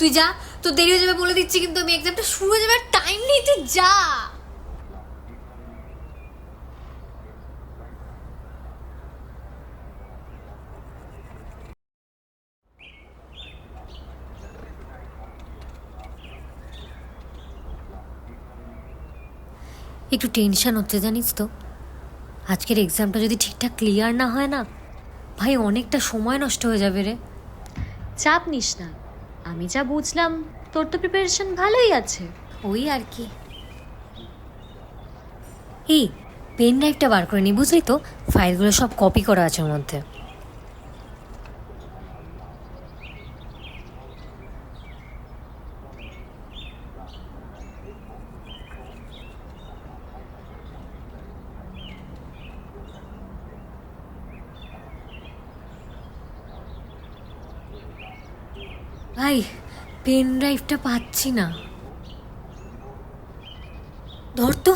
তুই যা, তোর দেরি হয়ে যাবে বলে দিচ্ছি, কিন্তু আমি এক্সামটা শুরু হয়ে যাবে, টাইম নেই, তুই যা। একটু টেনশন হচ্ছে জানিস তো, আজকের এক্সামটা যদি ঠিকঠাক ক্লিয়ার না হয় না ভাই, অনেকটা সময় নষ্ট হয়ে যাবে রে। চাপ নিস না, আমি যা বুঝলাম তোর তো প্রিপারেশন ভালোই আছে। ওই আর কি। এই পেন ড্রাইভটা বার করে নি, বুঝলি তো, ফাইলগুলো সব কপি করা আছে ওর মধ্যে। ভাই পেন ড্রাইভটা পাচ্ছি না, ধর তো।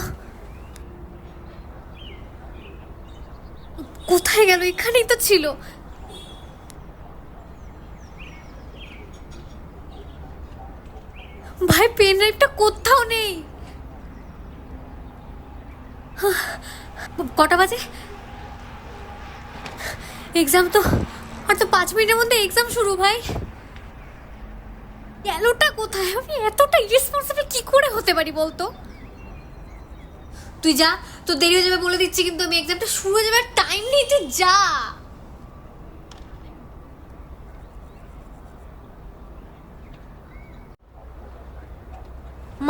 কোথায় গেল? এখানেই তো ছিল। ভাই পেন ড্রাইভটা কোথাও নেই। কটা বাজে? এক্সাম তো আর তো 5 মিনিটের মধ্যে এক্সাম শুরু। ভাই গেলটা কোথায়? আমি এতটা ইরেসপন্সিবল কি করে হতে পারি বলতো? তুই যা, তোর দেরি হয়ে যাবে বলে দিচ্ছি, কিন্তু আমি এক্সামটা শুরু হয়ে যাবে, টাইম নেই, তুই যা।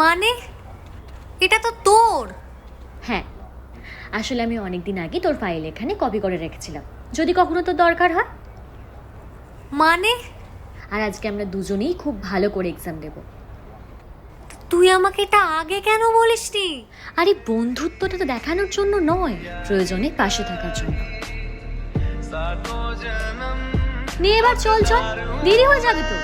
মানে এটা তো তোর। হ্যাঁ, আসলে আমি অনেকদিন আগে তোর ফাইল এখানে কপি করে রেখেছিলাম, যদি কখনো তোর দরকার হয়। মানে আর আজকে আমরা দুজনেই খুব ভালো করে এক্সাম দেব। তুই আমাকে এটা আগে কেন বলিসনি? আরে বন্ধুত্বটা তো দেখানোর জন্য নয়, প্রয়োজনে পাশে থাকার জন্য। নিয়ে এবার চল চল, দেরি হয়ে যাবে তো।